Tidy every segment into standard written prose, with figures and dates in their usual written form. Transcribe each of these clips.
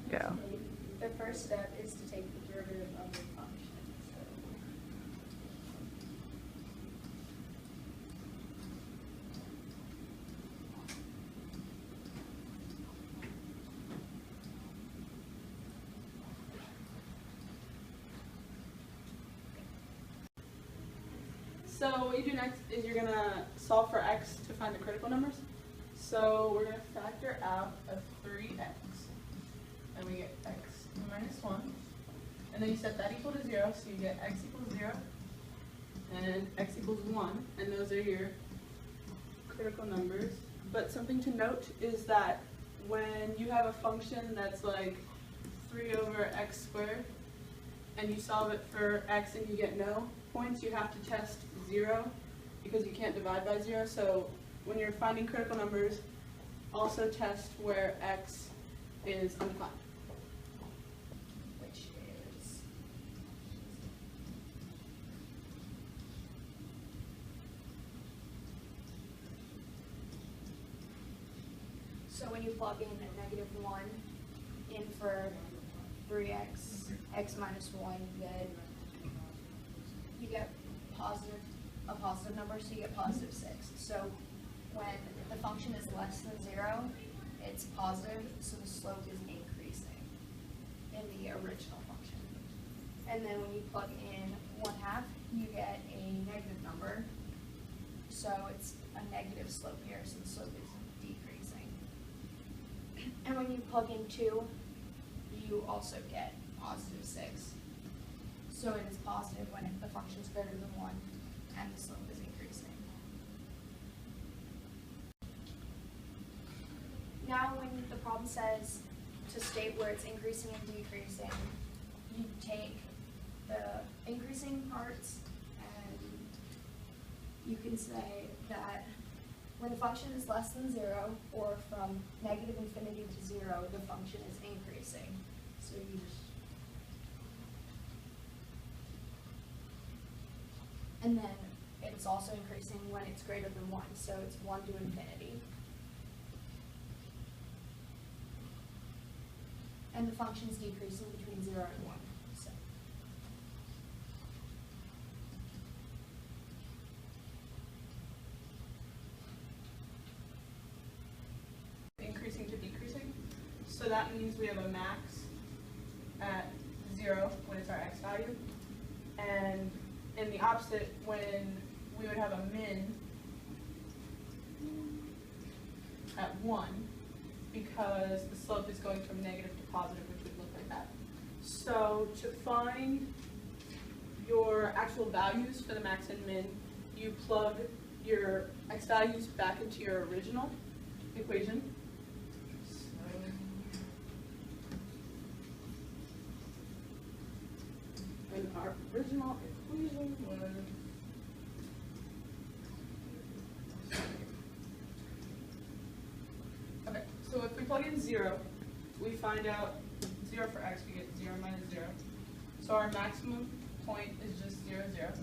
go. The first step is to take the derivative of the function. So what you do next is you're going to solve for x to find the critical numbers. So we're going to factor out a 3x, and we get x minus 1. And then you set that equal to 0, so you get x equals 0, and x equals 1, and those are your critical numbers. But something to note is that when you have a function that's like 3 over x squared, and you solve it for x and you get no points, you have to test 0 because you can't divide by 0. So when you're finding critical numbers, also test where x is undefined. Which is so when you plug in a -1 in for 3x, x minus 1, you get a positive number, so you get positive 6. So when the function is less than 0, it's positive, so the slope is increasing in the original function. And then when you plug in 1/2, you get a negative number, so it's a negative slope here, so the slope is decreasing. And when you plug in 2, you also get positive 6. So it is positive when the function is greater than 1 and the slope is increasing. Now when the problem says to state where it's increasing and decreasing, you take the increasing parts and you can say that when the function is less than 0 or from -infinity to 0, the function is increasing. So you just, and then it's also increasing when it's greater than 1, so it's 1 to infinity. And the function is decreasing between 0 and 1. So. Increasing to decreasing. So that means we have a max at 0 when it's our x value, and in the opposite when we would have a min at 1 because the slope is going from negative to positive, which would look like that. So to find your actual values for the max and min, you plug your x values back into your original equation. And our original equation was okay, so if we plug in 0, we find out 0 for x, we get 0 minus 0. So our maximum point is just 0, 0.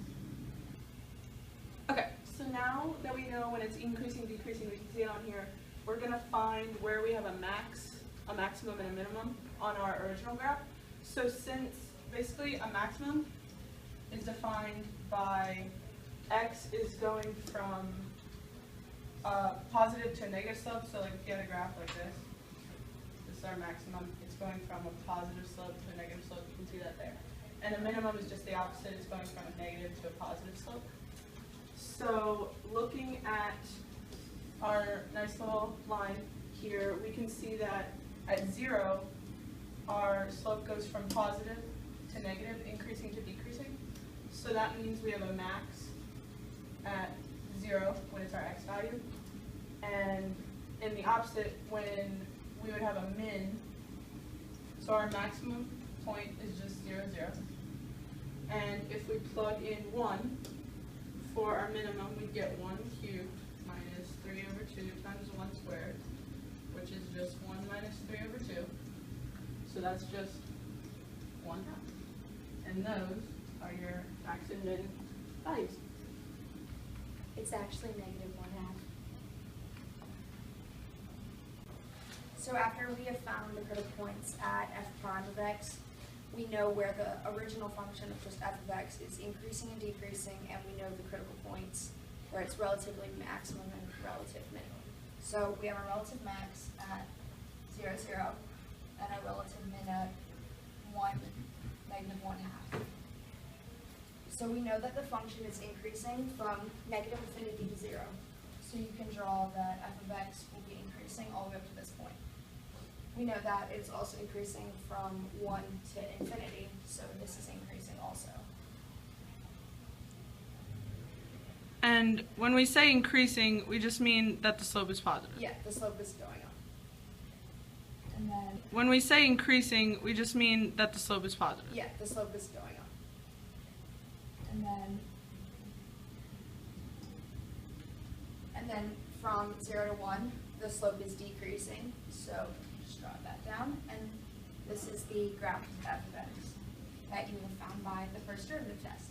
Okay, so now that we know when it's increasing, decreasing, we can see it on here, we're going to find where we have a max, a maximum, and a minimum on our original graph. So since basically a maximum is defined by x is going from positive to a negative slope, so like if you had a graph like this is our maximum, it's going from a positive slope to a negative slope, you can see that there. And a minimum is just the opposite, it's going from a negative to a positive slope. So looking at our nice little line here, we can see that at 0, our slope goes from positive to negative, increasing to decreasing. So that means we have a max at 0 when it's our x value. And in the opposite, when we would have a min, so our maximum point is just 0, 0. And if we plug in 1 for our minimum, we get 1 cubed minus 3 over 2 times 1 squared, which is just 1 minus 3 over 2. So that's just 1/2. And those are your max and min values. It's actually -1/2. So after we have found the critical points at f prime of x, we know where the original function of just f of x is increasing and decreasing, and we know the critical points where it's relatively maximum and relative minimum. So we have a relative max at 0, 0, and a relative min at 1, negative 1/2. So we know that the function is increasing from negative infinity to 0. So you can draw that f of x will be increasing all the way up to this point. We know that it's also increasing from 1 to infinity, so this is increasing also. And when we say increasing, we just mean that the slope is positive. Yeah, the slope is going up. And then, When we say increasing, we just mean that the slope is positive. yeah, the slope is going up. And then from 0 to 1, the slope is decreasing, so just draw that down. And this is the graph of f of x that you will found by the first derivative test.